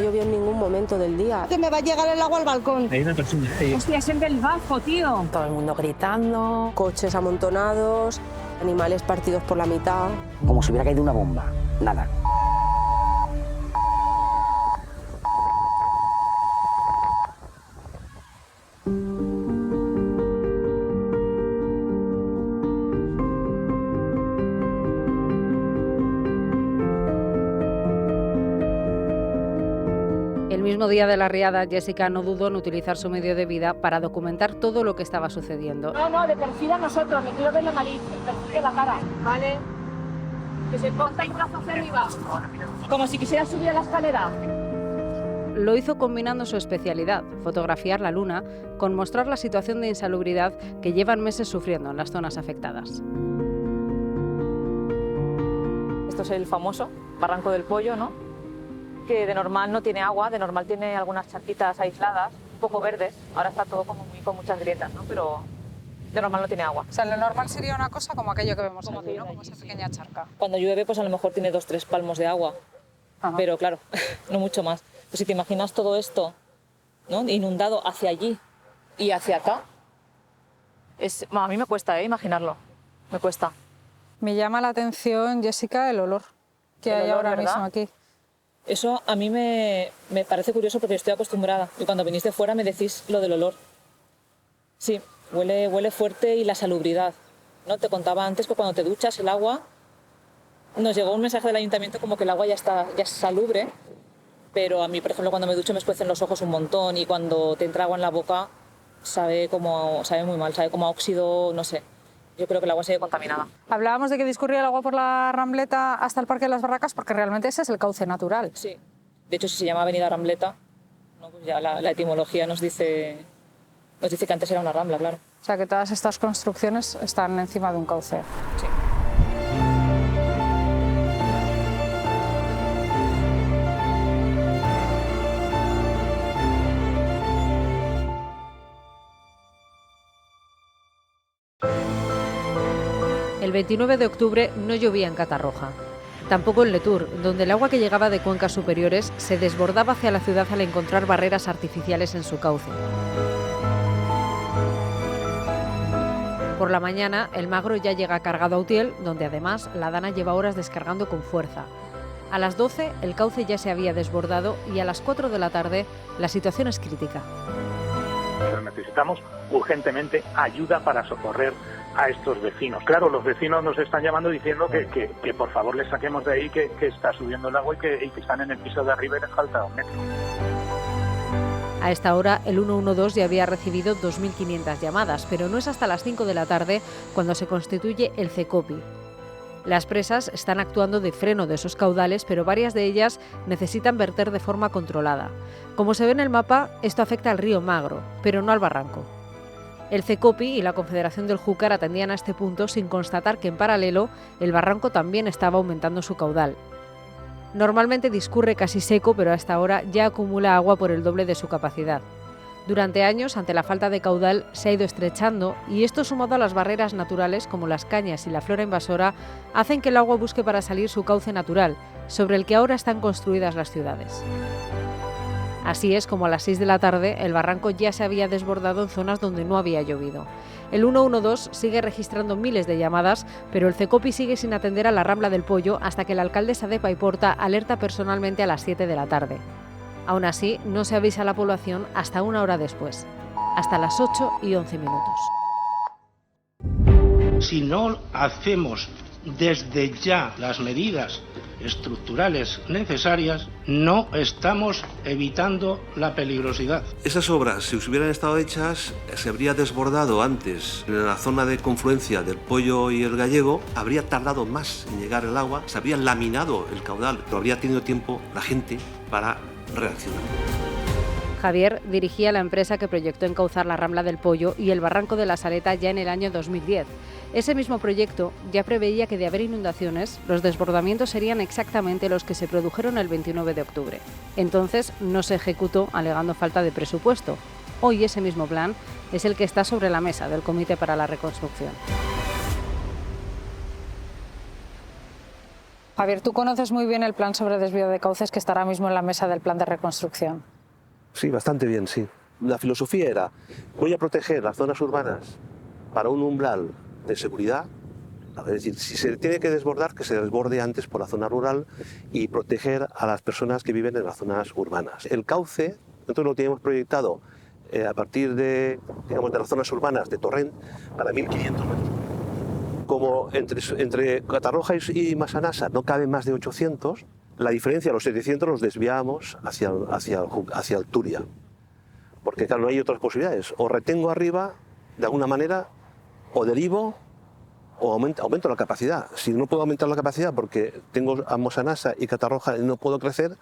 llovió en ningún momento del día. Que me va a llegar el agua al balcón. Hay una persona ahí. Hostia, es en el bajo, tío. Todo el mundo gritando, coches amontonados, animales partidos por la mitad. Como si hubiera caído una bomba. Nada. El mismo día de la riada, Jessica no dudó en utilizar su medio de vida para documentar todo lo que estaba sucediendo. No, de perfil a nosotros, me quiero ver la nariz, de perfil de la cara, ¿vale? Que se ponga el brazo hacia arriba, como si quisiera subir a la escalera. Lo hizo combinando su especialidad, fotografiar la luna, con mostrar la situación de insalubridad que llevan meses sufriendo en las zonas afectadas. Esto es el famoso Barranco del Pollo, ¿no? Que de normal no tiene agua, de normal tiene algunas charquitas aisladas, un poco verdes. Ahora está todo como con muchas grietas, ¿no? Pero de normal no tiene agua. O sea, lo normal sería una cosa como aquello que vemos aquí, ¿no? Como esa pequeña charca. Cuando llueve, pues a lo mejor tiene 2 o 3 palmos de agua. Ajá. Pero claro, no mucho más. Pues si te imaginas todo esto, ¿no? Inundado hacia allí y hacia acá, a mí me cuesta imaginarlo, me cuesta. Me llama la atención, Jessica, el olor que hay ahora mismo aquí. Eso a mí me parece curioso porque estoy acostumbrada. Y cuando venís de fuera me decís lo del olor. Sí, huele fuerte y la salubridad, ¿no? Te contaba antes que cuando te duchas el agua, nos llegó un mensaje del ayuntamiento como que el agua ya es salubre, pero a mí, por ejemplo, cuando me ducho me escuecen los ojos un montón y cuando te entra agua en la boca sabe muy mal, sabe como a óxido, no sé. Yo creo que el agua sigue contaminada. Hablábamos de que discurría el agua por la Rambleta hasta el Parque de las Barracas porque realmente ese es el cauce natural. Sí. De hecho, si se llama Avenida Rambleta, no, pues ya la etimología nos dice que antes era una rambla, claro. O sea, que todas estas construcciones están encima de un cauce. Sí. El 29 de octubre no llovía en Catarroja. Tampoco en Letur, donde el agua que llegaba de cuencas superiores se desbordaba hacia la ciudad al encontrar barreras artificiales en su cauce. Por la mañana, el Magro ya llega cargado a Utiel, donde además la Dana lleva horas descargando con fuerza. A las 12 el cauce ya se había desbordado y a las 4 de la tarde la situación es crítica. Pero necesitamos urgentemente ayuda para socorrer a estos vecinos. Claro, los vecinos nos están llamando diciendo que por favor les saquemos de ahí, que está subiendo el agua y que están en el piso de arriba y les falta 1 metro. A esta hora, el 112 ya había recibido 2.500 llamadas, pero no es hasta las 5 de la tarde cuando se constituye el CECOPI. Las presas están actuando de freno de esos caudales, pero varias de ellas necesitan verter de forma controlada. Como se ve en el mapa, esto afecta al río Magro, pero no al barranco. El CECOPI y la Confederación del Júcar atendían a este punto sin constatar que en paralelo el barranco también estaba aumentando su caudal. Normalmente discurre casi seco, pero hasta ahora ya acumula agua por el doble de su capacidad. Durante años, ante la falta de caudal, se ha ido estrechando y esto, sumado a las barreras naturales como las cañas y la flora invasora, hacen que el agua busque para salir su cauce natural, sobre el que ahora están construidas las ciudades. Así es como a las 6 de la tarde el barranco ya se había desbordado en zonas donde no había llovido. El 112 sigue registrando miles de llamadas, pero el CECOPI sigue sin atender a la Rambla del Pollo hasta que la alcaldesa de Paiporta alerta personalmente a las 7 de la tarde. Aún así, no se avisa a la población hasta 1 hora después, hasta las 8:11 minutos. Si no hacemos desde ya las medidas estructurales necesarias, no estamos evitando la peligrosidad. Esas obras, si hubieran estado hechas, se habría desbordado antes en la zona de confluencia del Pollo y el Gallego, habría tardado más en llegar el agua, se habría laminado el caudal, pero habría tenido tiempo la gente para reaccionar. Javier dirigía la empresa que proyectó encauzar la Rambla del Pollo y el Barranco de la Saleta ya en el año 2010. Ese mismo proyecto ya preveía que de haber inundaciones, los desbordamientos serían exactamente los que se produjeron el 29 de octubre. Entonces no se ejecutó alegando falta de presupuesto. Hoy ese mismo plan es el que está sobre la mesa del Comité para la Reconstrucción. Javier, tú conoces muy bien el plan sobre desvío de cauces que está ahora mismo en la mesa del plan de reconstrucción. Sí, bastante bien, sí. La filosofía era, voy a proteger las zonas urbanas para un umbral de seguridad, es decir, si se tiene que desbordar, que se desborde antes por la zona rural y proteger a las personas que viven en las zonas urbanas. El cauce, nosotros lo tenemos proyectado a partir de, digamos, de las zonas urbanas de Torrent para 1500 metros. Como entre Catarroja y Massanassa no caben más de 800, la diferencia, los 700, los desviamos hacia el Túria. Porque claro, no hay otras posibilidades. O retengo arriba, de alguna manera, o derivo, o aumento la capacidad. Si no puedo aumentar la capacidad porque tengo a Massanassa y Catarroja y no puedo crecer,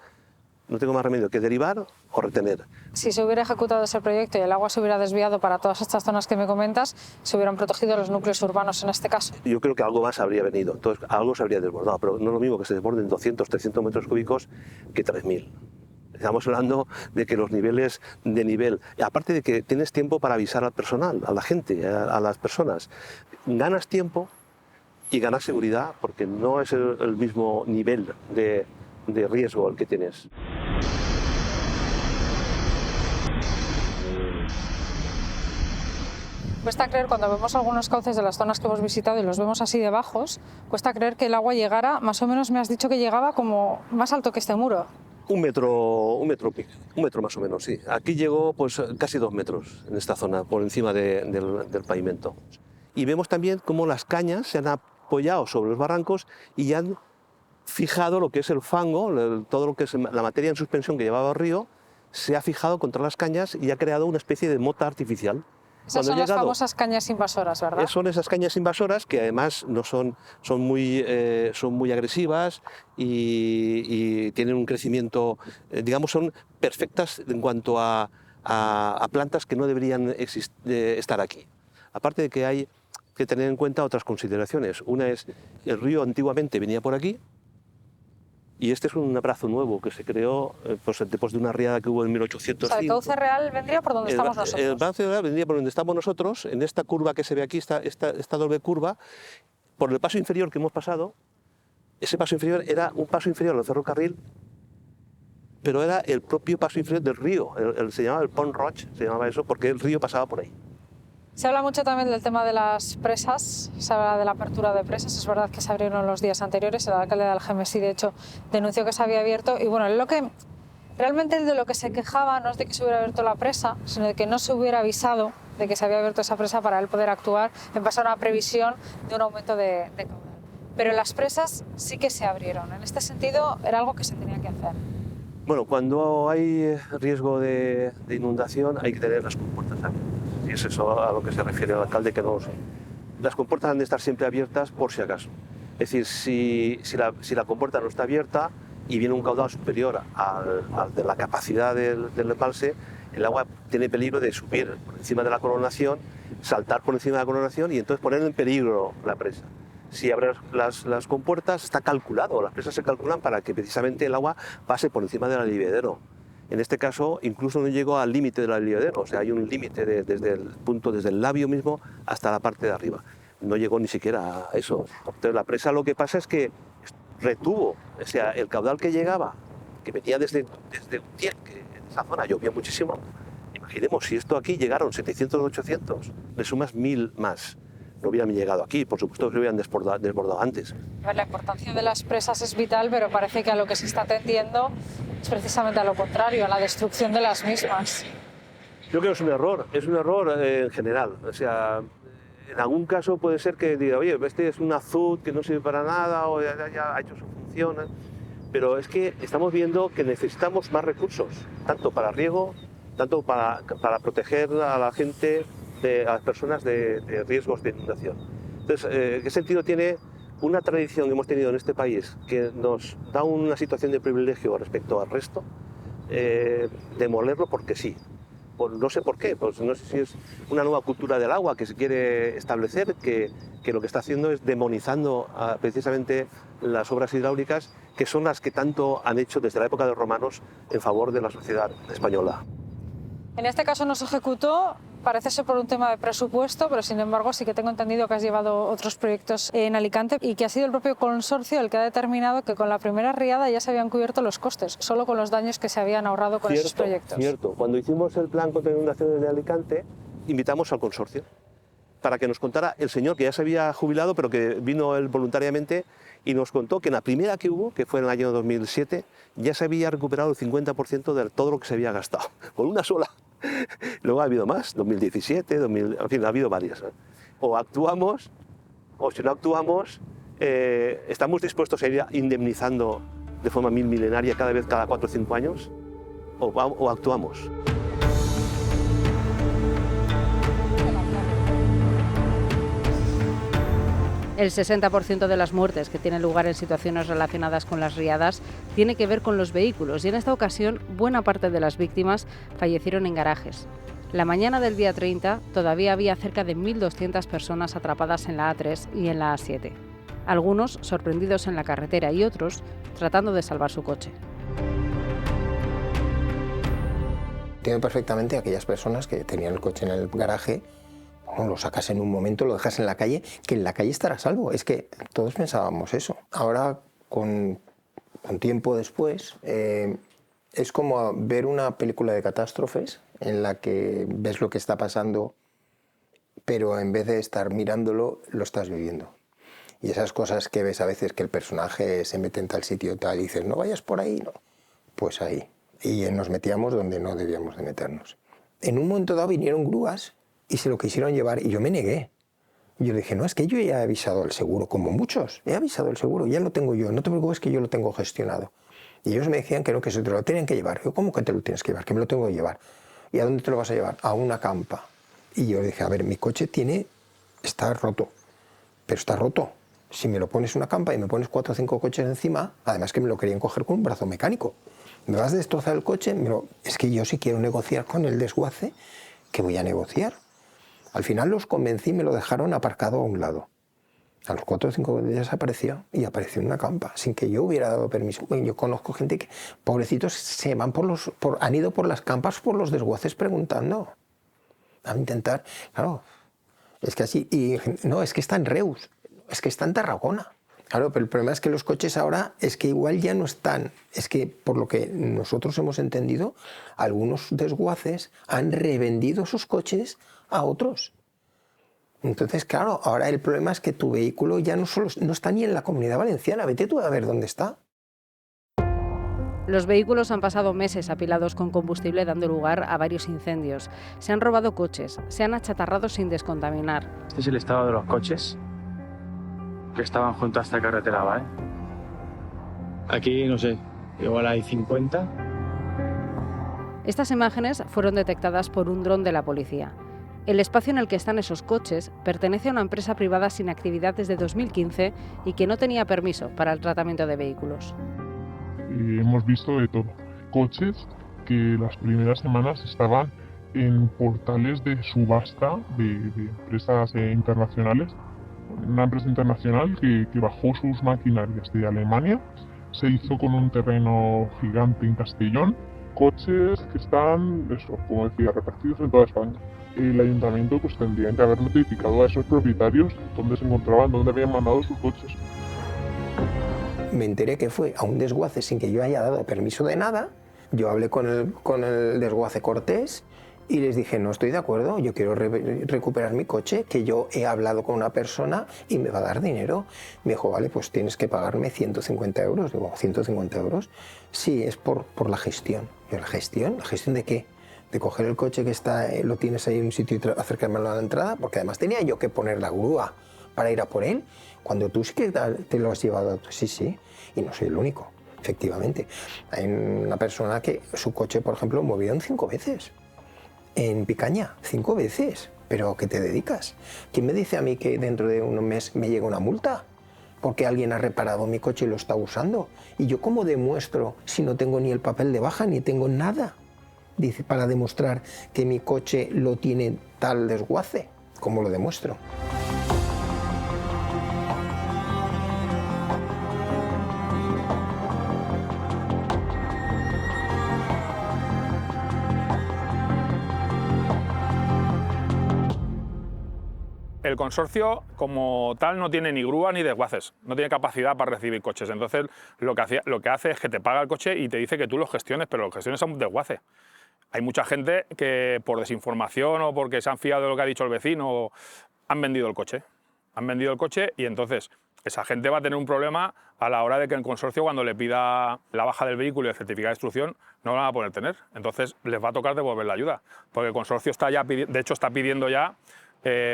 no tengo más remedio que derivar o retener. Si se hubiera ejecutado ese proyecto y el agua se hubiera desviado para todas estas zonas que me comentas, se hubieran protegido los núcleos urbanos en este caso. Yo creo que algo más habría venido, entonces algo se habría desbordado, pero no es lo mismo que se desborden 200, 300 metros cúbicos que 3000. Estamos hablando de que los niveles de nivel, aparte de que tienes tiempo para avisar al personal, a la gente, a las personas, ganas tiempo y ganas seguridad porque no es el mismo nivel de riesgo el que tienes. Cuesta creer, cuando vemos algunos cauces de las zonas que hemos visitado y los vemos así de bajos, cuesta creer que el agua llegara, más o menos me has dicho que llegaba como más alto que este muro. Un metro más o menos, sí. Aquí llegó pues casi 2 metros en esta zona, por encima del pavimento. Y vemos también cómo las cañas se han apoyado sobre los barrancos y han fijado lo que es el fango, todo lo que es la materia en suspensión que llevaba el río, se ha fijado contra las cañas y ha creado una especie de mota artificial. Esas son las famosas cañas invasoras, ¿verdad? Son esas cañas invasoras que además no son muy agresivas y tienen un crecimiento, digamos, son perfectas en cuanto a plantas que no deberían estar aquí. Aparte de que hay que tener en cuenta otras consideraciones. Una es, el río antiguamente venía por aquí, y este es un brazo nuevo que se creó pues, después de una riada que hubo en 1805. O sea, el cauce real vendría por donde estamos nosotros. El cauce real vendría por donde estamos nosotros, en esta curva que se ve aquí, esta doble curva, por el paso inferior que hemos pasado. Ese paso inferior era un paso inferior al ferrocarril, pero era el propio paso inferior del río. Se llamaba el Pont Roig, se llamaba eso, porque el río pasaba por ahí. Se habla mucho también del tema de las presas, se habla de la apertura de presas, es verdad que se abrieron los días anteriores, el alcalde de Algemesí de hecho denunció que se había abierto y bueno, realmente de lo que se quejaba no es de que se hubiera abierto la presa, sino de que no se hubiera avisado de que se había abierto esa presa para él poder actuar en base a una previsión de un aumento de caudal. Pero las presas sí que se abrieron, en este sentido era algo que se tenía que hacer. Bueno, cuando hay riesgo de inundación hay que tener las compuertas abiertas. Y es eso a lo que se refiere el alcalde, que no lo sé. Las compuertas han de estar siempre abiertas por si acaso. Es decir, si la compuerta no está abierta y viene un caudal superior al de la capacidad del embalse, el agua tiene peligro de subir por encima de la coronación, saltar por encima de la coronación y entonces poner en peligro la presa. Si abres las compuertas, está calculado, las presas se calculan para que precisamente el agua pase por encima del aliviadero. En este caso, incluso no llegó al límite del aliviadero, o sea, hay un límite desde el labio mismo hasta la parte de arriba. No llegó ni siquiera a eso. Entonces, la presa lo que pasa es que retuvo, o sea, el caudal que llegaba, que venía desde Utiel, que en esa zona llovía muchísimo. Imaginemos, si esto aquí llegaron 700 o 800, le sumas 1000 más. No hubieran llegado aquí, por supuesto que se hubieran desbordado antes. La importancia de las presas es vital, pero parece que a lo que se está tendiendo es precisamente a lo contrario, a la destrucción de las mismas. Yo creo que es un error en general. O sea, en algún caso puede ser que diga, oye, este es un azud que no sirve para nada o ya ha hecho su función, pero es que estamos viendo que necesitamos más recursos, tanto para riego, tanto para proteger a la gente, a las personas de riesgos de inundación. Entonces, ¿qué sentido tiene una tradición que hemos tenido en este país que nos da una situación de privilegio respecto al resto, demolerlo porque sí? Pues no sé por qué, pues no sé si es una nueva cultura del agua que se quiere establecer, que lo que está haciendo es demonizando precisamente las obras hidráulicas, que son las que tanto han hecho desde la época de los romanos en favor de la sociedad española. En este caso no se ejecutó, parece ser por un tema de presupuesto, pero sin embargo sí que tengo entendido que has llevado otros proyectos en Alicante y que ha sido el propio consorcio el que ha determinado que con la primera riada ya se habían cubierto los costes, solo con los daños que se habían ahorrado con esos proyectos. Cierto. Cuando hicimos el plan contra inundaciones de Alicante, invitamos al consorcio para que nos contara el señor que ya se había jubilado, pero que vino él voluntariamente y nos contó que en la primera que hubo, que fue en el año 2007, ya se había recuperado el 50% de todo lo que se había gastado, con una sola. Luego ha habido más, 2017, en fin, ha habido varias. O actuamos, o si no actuamos, estamos dispuestos a ir indemnizando de forma milenaria cada 4 o 5 años, o actuamos. El 60% de las muertes que tienen lugar en situaciones relacionadas con las riadas tiene que ver con los vehículos y en esta ocasión buena parte de las víctimas fallecieron en garajes. La mañana del día 30 todavía había cerca de 1.200 personas atrapadas en la A3 y en la A7. Algunos sorprendidos en la carretera y otros tratando de salvar su coche. Entiendo perfectamente a aquellas personas que tenían el coche en el garaje. Lo sacas en un momento, lo dejas en la calle, que en la calle estará a salvo. Es que todos pensábamos eso. Ahora, con tiempo después, es como ver una película de catástrofes en la que ves lo que está pasando, pero en vez de estar mirándolo, lo estás viviendo. Y esas cosas que ves a veces que el personaje se mete en tal sitio tal y dices, no vayas por ahí, no. Pues ahí. Y nos metíamos donde no debíamos de meternos. En un momento dado vinieron grúas y se lo quisieron llevar y yo me negué. Yo le dije, no, es que yo ya he avisado al seguro, como muchos, he avisado al seguro, ya lo tengo yo, no te preocupes que yo lo tengo gestionado. Y ellos me decían que no, que se te lo tenían que llevar. Yo, ¿cómo que te lo tienes que llevar? Que me lo tengo que llevar. ¿Y a dónde te lo vas a llevar? A una campa. Y yo le dije, a ver, mi coche está roto, pero está roto. Si me lo pones una campa y me pones 4 o 5 coches encima, además que me lo querían coger con un brazo mecánico, me vas a destrozar el coche, es que yo si quiero negociar con el desguace, ¿qué voy a negociar? Al final los convencí y me lo dejaron aparcado a un lado. A los 4 o 5 días apareció y apareció en una campa, sin que yo hubiera dado permiso. Bueno, yo conozco gente que, pobrecitos, se van han ido por las campas por los desguaces preguntando. A intentar, claro, es que así, y no, es que está en Reus, es que está en Tarragona. Claro, pero el problema es que los coches ahora es que igual ya no están. Es que, por lo que nosotros hemos entendido, algunos desguaces han revendido sus coches a otros. Entonces, claro, ahora el problema es que tu vehículo ya no está ni en la Comunidad Valenciana. Vete tú a ver dónde está. Los vehículos han pasado meses apilados con combustible dando lugar a varios incendios. Se han robado coches, se han achatarrado sin descontaminar. Este es el estado de los coches que estaban junto a esta carretera, ¿vale? Aquí, no sé, igual hay 50. Estas imágenes fueron detectadas por un dron de la policía. El espacio en el que están esos coches pertenece a una empresa privada sin actividad desde 2015 y que no tenía permiso para el tratamiento de vehículos. Hemos visto de todo. Coches que las primeras semanas estaban en portales de subasta de empresas internacionales. Una empresa internacional que bajó sus maquinarias de Alemania, se hizo con un terreno gigante en Castellón. Coches que están, como decía, repartidos en toda España. El ayuntamiento pues tendría que haber notificado a esos propietarios dónde se encontraban, dónde habían mandado sus coches. Me enteré que fue a un desguace sin que yo haya dado permiso de nada. Yo hablé con el desguace cortés y les dije, no estoy de acuerdo, yo quiero recuperar mi coche, que yo he hablado con una persona y me va a dar dinero. Me dijo, vale, pues tienes que pagarme 150 euros. Digo, ¿150 euros? Sí, es por la gestión. Yo, ¿la gestión? ¿La gestión de qué? De coger el coche que lo tienes ahí en un sitio y acercármelo a la entrada, porque además tenía yo que poner la grúa para ir a por él, cuando tú sí que te lo has llevado. Sí, sí, y no soy el único, efectivamente. Hay una persona que su coche, por ejemplo, lo movieron 5 veces, en Picaña, 5 veces. ¿Pero a qué te dedicas? ¿Quién me dice a mí que dentro de un mes me llega una multa? Porque alguien ha reparado mi coche y lo está usando. ¿Y yo cómo demuestro si no tengo ni el papel de baja ni tengo nada? Dice, para demostrar que mi coche lo tiene tal desguace. ¿Cómo lo demuestro? el consorcio como tal no tiene ni grúa ni desguaces, no tiene capacidad para recibir coches. Entonces lo que hace es que te paga el coche y te dice que tú lo gestiones, pero lo gestiones a un desguace. Hay mucha gente que por desinformación o porque se han fiado de lo que ha dicho el vecino han vendido el coche. Han vendido el coche y entonces esa gente va a tener un problema a la hora de que el consorcio, cuando le pida la baja del vehículo y el certificado de destrucción, no lo van a poder tener. Entonces les va a tocar devolver la ayuda, porque el consorcio está ya, de hecho está pidiendo ya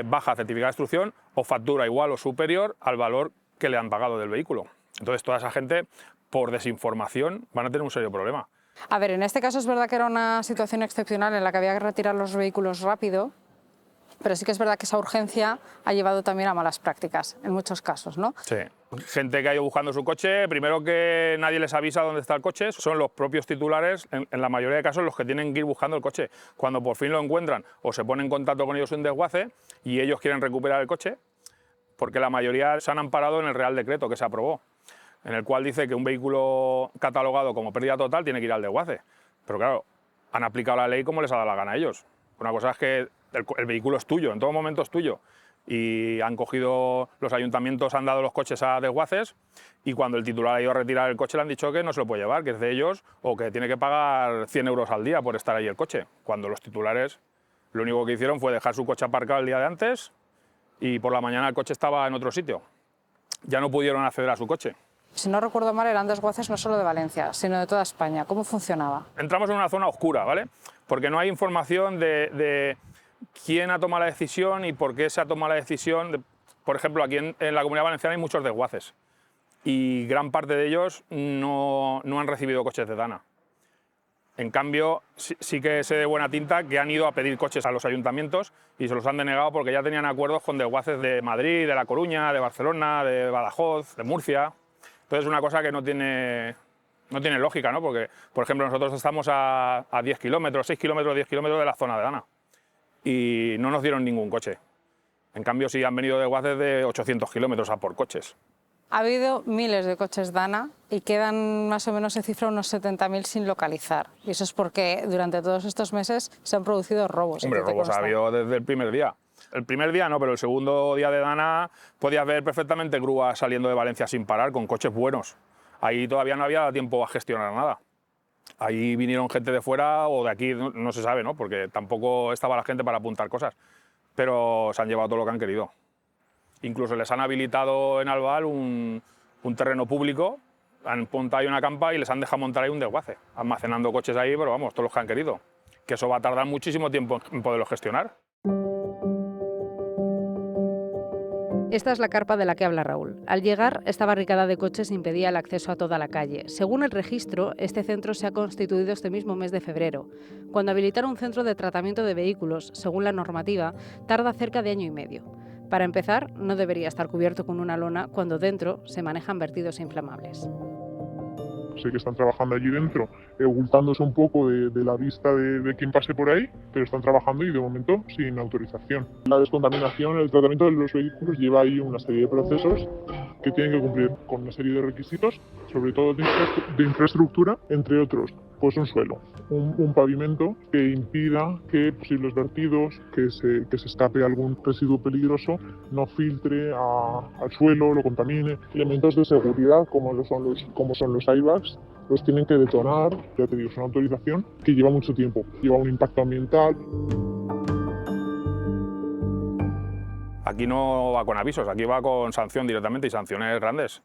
baja certificado de destrucción o factura igual o superior al valor que le han pagado del vehículo. Entonces toda esa gente, por desinformación, van a tener un serio problema. A ver, en este caso es verdad que era una situación excepcional en la que había que retirar los vehículos rápido, pero sí que es verdad que esa urgencia ha llevado también a malas prácticas, en muchos casos, ¿no? Sí. Gente que ha ido buscando su coche, primero que nadie les avisa dónde está el coche, son los propios titulares, en la mayoría de casos, los que tienen que ir buscando el coche. Cuando por fin lo encuentran o se ponen en contacto con ellos un desguace y ellos quieren recuperar el coche, porque la mayoría se han amparado en el Real Decreto que se aprobó, en el cual dice que un vehículo catalogado como pérdida total tiene que ir al desguace. Pero claro, han aplicado la ley como les ha dado la gana a ellos. Una cosa es que el vehículo es tuyo, en todo momento es tuyo. Y han cogido, los ayuntamientos han dado los coches a desguaces y cuando el titular ha ido a retirar el coche le han dicho que no se lo puede llevar, que es de ellos o que tiene que pagar 100 euros al día por estar ahí el coche. Cuando los titulares lo único que hicieron fue dejar su coche aparcado el día de antes y por la mañana el coche estaba en otro sitio. Ya no pudieron acceder a su coche. Si no recuerdo mal, eran desguaces no solo de Valencia, sino de toda España. ¿Cómo funcionaba? Entramos en una zona oscura, ¿vale? Porque no hay información de quién ha tomado la decisión y por qué se ha tomado la decisión. Por ejemplo, aquí en la Comunidad Valenciana hay muchos desguaces y gran parte de ellos no han recibido coches de Dana. En cambio, sí que sé de buena tinta que han ido a pedir coches a los ayuntamientos y se los han denegado porque ya tenían acuerdos con desguaces de Madrid, de La Coruña, de Barcelona, de Badajoz, de Murcia. Entonces es una cosa que no tiene lógica, ¿no? Porque, por ejemplo, nosotros estamos a 10 kilómetros, 6 kilómetros, 10 kilómetros de la zona de Dana y no nos dieron ningún coche. En cambio, sí han venido desguaces de 800 kilómetros a por coches. Ha habido miles de coches Dana y quedan más o menos, se cifra, unos 70.000 sin localizar. Y eso es porque durante todos estos meses se han producido robos. Hombre, robos ha habido desde el primer día. El primer día no, pero el segundo día de Dana podías ver perfectamente grúas saliendo de Valencia sin parar, con coches buenos. Ahí todavía no había tiempo a gestionar nada. Ahí vinieron gente de fuera o de aquí, no se sabe, ¿no? Porque tampoco estaba la gente para apuntar cosas. Pero se han llevado todo lo que han querido. Incluso les han habilitado en Albal un terreno público, han montado ahí una campa y les han dejado montar ahí un desguace, almacenando coches ahí, pero vamos, todos los que han querido. Que eso va a tardar muchísimo tiempo en poderlo gestionar. Esta es la carpa de la que habla Raúl. Al llegar, esta barricada de coches impedía el acceso a toda la calle. Según el registro, este centro se ha constituido este mismo mes de febrero. Cuando habilitar un centro de tratamiento de vehículos, según la normativa, tarda cerca de año y medio. Para empezar, no debería estar cubierto con una lona cuando dentro se manejan vertidos inflamables. Sé que están trabajando allí dentro, ocultándose un poco de la vista de quien pase por ahí, pero están trabajando y de momento sin autorización. La descontaminación, el tratamiento de los vehículos lleva ahí una serie de procesos que tienen que cumplir con una serie de requisitos, sobre todo de infraestructura, entre otros, pues un suelo, un pavimento que impida que posibles vertidos, que se escape algún residuo peligroso, no filtre al suelo, lo contamine. Elementos de seguridad como son los airbags, los tienen que detonar, ya te digo, es una autorización que lleva mucho tiempo, lleva un impacto ambiental. Aquí no va con avisos, aquí va con sanción directamente y sanciones grandes.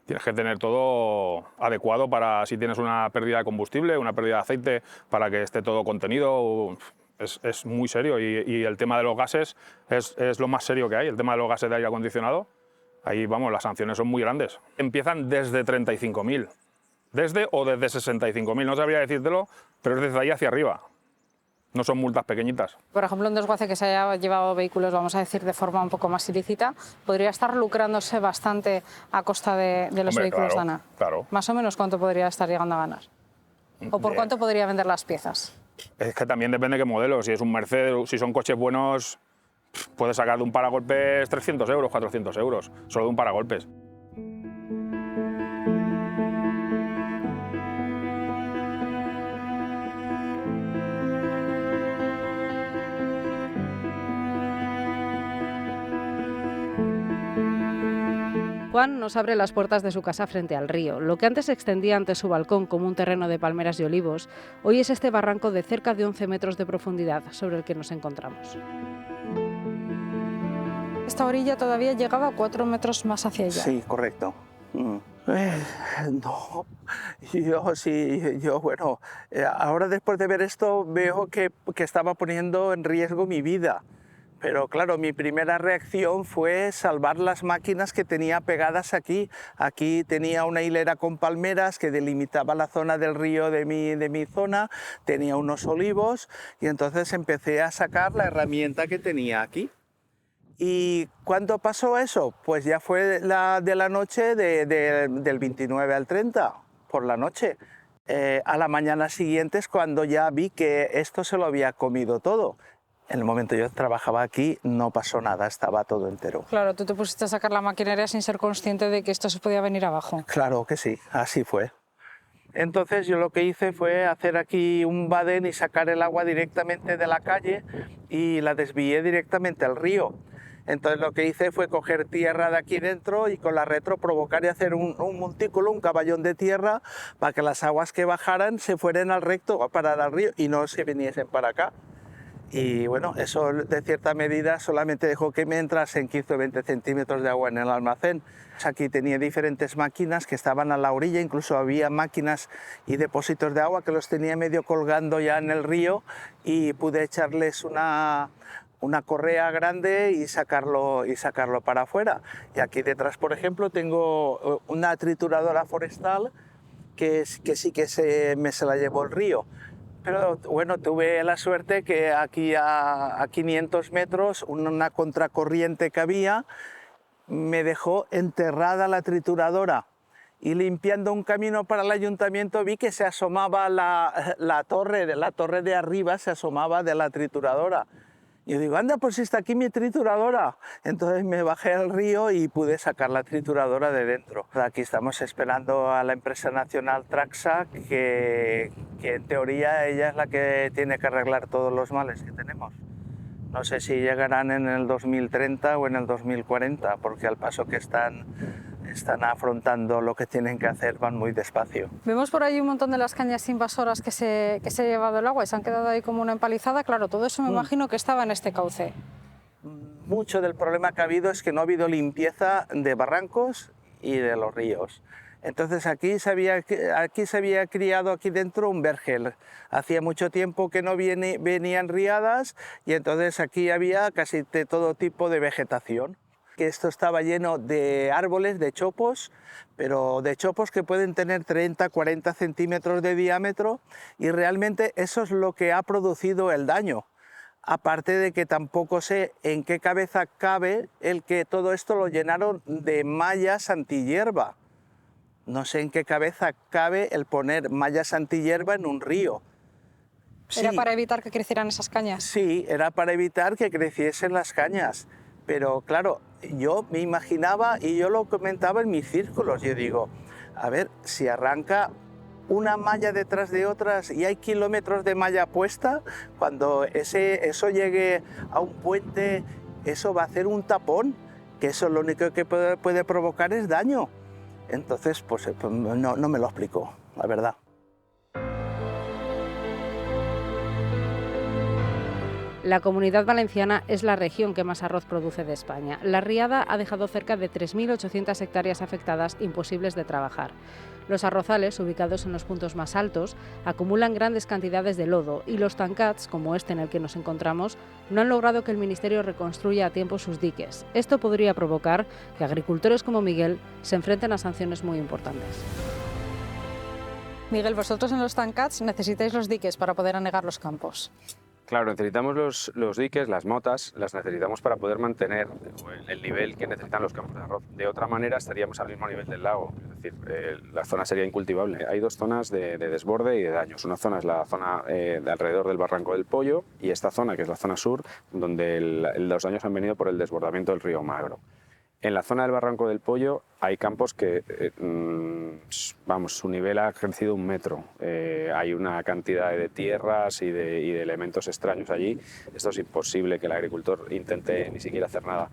Tienes que tener todo adecuado para si tienes una pérdida de combustible, una pérdida de aceite, para que esté todo contenido. Es muy serio y el tema de los gases es lo más serio que hay, el tema de los gases de aire acondicionado. Ahí, vamos, las sanciones son muy grandes. Empiezan desde 35.000, desde 65.000, no sabría decírtelo, pero es desde ahí hacia arriba. No son multas pequeñitas. Por ejemplo, un desguace que se haya llevado vehículos, vamos a decir, de forma un poco más ilícita, podría estar lucrándose bastante a costa de los vehículos Dana. Claro. Más o menos, ¿cuánto podría estar llegando a ganar? ¿O por cuánto podría vender las piezas? Es que también depende de qué modelo. Si es un Mercedes, si son coches buenos, puedes sacar de un paragolpes 300 euros, 400 euros, solo de un paragolpes. Juan nos abre las puertas de su casa frente al río. Lo que antes se extendía ante su balcón como un terreno de palmeras y olivos, hoy es este barranco de cerca de 11 metros de profundidad sobre el que nos encontramos. Esta orilla todavía llegaba 4 metros más hacia allá. Sí, correcto. No, bueno, ahora después de ver esto veo que estaba poniendo en riesgo mi vida. Pero claro, mi primera reacción fue salvar las máquinas que tenía pegadas aquí. Aquí tenía una hilera con palmeras que delimitaba la zona del río de mi zona, tenía unos olivos y entonces empecé a sacar la herramienta que tenía aquí. ¿Y cuándo pasó eso? Pues ya fue de la noche del 29 al 30, por la noche. A la mañana siguiente es cuando ya vi que esto se lo había comido todo. En el momento yo trabajaba aquí no pasó nada, estaba todo entero. Claro, tú te pusiste a sacar la maquinaria sin ser consciente de que esto se podía venir abajo. Claro que sí, así fue. Entonces yo lo que hice fue hacer aquí un badén y sacar el agua directamente de la calle y la desvié directamente al río. Entonces lo que hice fue coger tierra de aquí dentro y con la retro provocar y hacer un montículo, un caballón de tierra, para que las aguas que bajaran se fueran al recto a parar al río y no se viniesen para acá. Y bueno, eso de cierta medida solamente dejó que me entrasen 15 o 20 centímetros de agua en el almacén. Aquí tenía diferentes máquinas que estaban a la orilla, incluso había máquinas y depósitos de agua que los tenía medio colgando ya en el río y pude echarles una correa grande y sacarlo para afuera. Y aquí detrás, por ejemplo, tengo una trituradora forestal que sí que se la llevó el río. Pero bueno, tuve la suerte que aquí a 500 metros, una contracorriente que había, me dejó enterrada la trituradora. Y limpiando un camino para el ayuntamiento vi que se asomaba la torre de arriba, se asomaba de la trituradora. Yo digo, anda, pues está aquí mi trituradora. Entonces me bajé al río y pude sacar la trituradora de dentro. Aquí estamos esperando a la empresa nacional Traxa, que en teoría ella es la que tiene que arreglar todos los males que tenemos. No sé si llegarán en el 2030 o en el 2040, porque al paso que están afrontando lo que tienen que hacer van muy despacio. Vemos por ahí un montón de las cañas invasoras que se ha llevado el agua y se han quedado ahí como una empalizada. Claro, todo eso me imagino que estaba en este cauce. Mucho del problema que ha habido es que no ha habido limpieza de barrancos y de los ríos. Entonces aquí se había criado aquí dentro un vergel. Hacía mucho tiempo que no venían riadas y entonces aquí había casi de todo tipo de vegetación. Que esto estaba lleno de árboles, de chopos, pero de chopos que pueden tener 30, 40 centímetros de diámetro y realmente eso es lo que ha producido el daño. Aparte de que tampoco sé en qué cabeza cabe el que todo esto lo llenaron de mallas antihierba. No sé en qué cabeza cabe el poner mallas antihierba en un río. Sí, ¿Era para evitar que crecieran esas cañas? Sí, era para evitar que creciesen las cañas. Pero claro, yo me imaginaba y yo lo comentaba en mis círculos. Yo digo, a ver, si arranca una malla detrás de otras y hay kilómetros de malla puesta, cuando eso llegue a un puente, eso va a hacer un tapón, que eso lo único que puede provocar es daño. Entonces, pues no me lo explico, la verdad. La Comunidad Valenciana es la región que más arroz produce de España. La riada ha dejado cerca de 3.800 hectáreas afectadas, imposibles de trabajar. Los arrozales, ubicados en los puntos más altos, acumulan grandes cantidades de lodo y los tancats, como este en el que nos encontramos, no han logrado que el Ministerio reconstruya a tiempo sus diques. Esto podría provocar que agricultores como Miguel se enfrenten a sanciones muy importantes. Miguel, vosotros en los tancats necesitáis los diques para poder anegar los campos. Claro, necesitamos los diques, las motas, las necesitamos para poder mantener el nivel que necesitan los campos de arroz. De otra manera estaríamos al mismo nivel del lago, es decir, la zona sería incultivable. Hay dos zonas de desborde y de daños. Una zona es la zona de alrededor del Barranco del Pollo y esta zona, que es la zona sur, donde los daños han venido por el desbordamiento del río Magro. En la zona del Barranco del Pollo hay campos que, su nivel ha crecido 1 metro. Hay una cantidad de tierras y de elementos extraños allí. Esto es imposible que el agricultor intente ni siquiera hacer nada.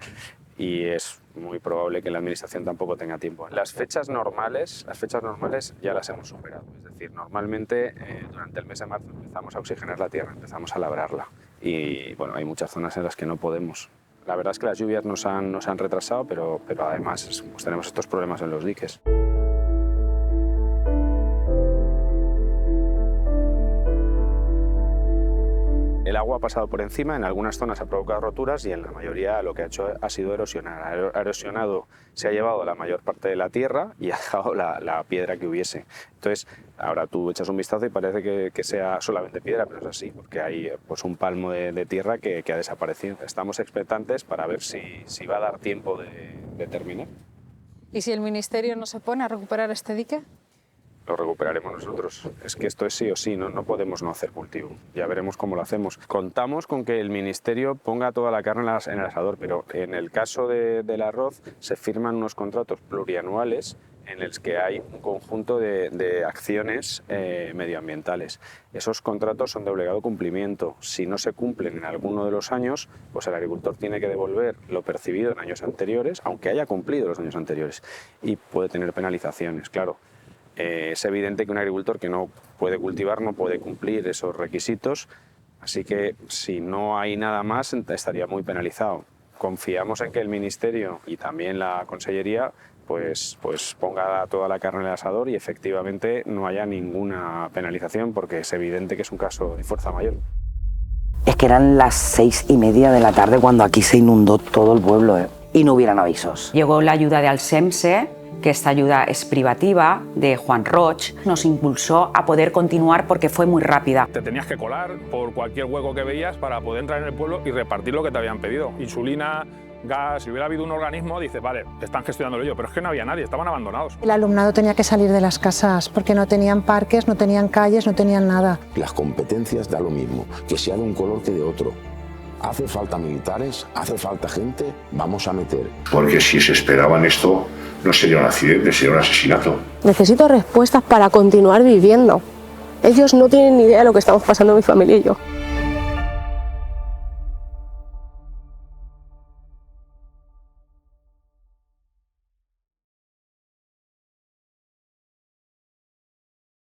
y es muy probable que la administración tampoco tenga tiempo. Las fechas normales ya las hemos superado, es decir, normalmente durante el mes de marzo empezamos a oxigenar la tierra, empezamos a labrarla y bueno, hay muchas zonas en las que no podemos. La verdad es que las lluvias nos han retrasado, pero además pues tenemos estos problemas en los diques. El agua ha pasado por encima, en algunas zonas ha provocado roturas y en la mayoría lo que ha hecho ha sido erosionar. Ha erosionado, se ha llevado la mayor parte de la tierra y ha dejado la piedra que hubiese. Entonces, ahora tú echas un vistazo y parece que sea solamente piedra, pero es así, porque hay pues, un palmo de tierra que ha desaparecido. Estamos expectantes para ver si va a dar tiempo de terminar. ¿Y si el Ministerio no se pone a recuperar este dique? Lo recuperaremos nosotros. Es que esto es sí o sí, no podemos no hacer cultivo. Ya veremos cómo lo hacemos. Contamos con que el Ministerio ponga toda la carne en el asador, pero en el caso del arroz se firman unos contratos plurianuales en los que hay un conjunto de acciones medioambientales. Esos contratos son de obligado cumplimiento. Si no se cumplen en alguno de los años, pues el agricultor tiene que devolver lo percibido en años anteriores, aunque haya cumplido los años anteriores, y puede tener penalizaciones, claro. Es evidente que un agricultor que no puede cultivar no puede cumplir esos requisitos, así que si no hay nada más estaría muy penalizado. Confiamos en que el Ministerio y también la Consellería pues ponga toda la carne en el asador y efectivamente no haya ninguna penalización, porque es evidente que es un caso de fuerza mayor. Es que eran las 6:30 de la tarde cuando aquí se inundó todo el pueblo, y no hubieran avisos. Llegó la ayuda de Alsemse, que esta ayuda es privativa, de Juan Roig, nos impulsó a poder continuar porque fue muy rápida. Te tenías que colar por cualquier hueco que veías para poder entrar en el pueblo y repartir lo que te habían pedido. Insulina, gas, si hubiera habido un organismo, dices, vale, están gestionándolo ellos, pero es que no había nadie, estaban abandonados. El alumnado tenía que salir de las casas porque no tenían parques, no tenían calles, no tenían nada. Las competencias da lo mismo, que sea de un color que de otro. Hace falta militares, hace falta gente, vamos a meter. Porque si se esperaban esto, no sería un accidente, sería un asesinato. Necesito respuestas para continuar viviendo. Ellos no tienen ni idea de lo que estamos pasando mi familia y yo.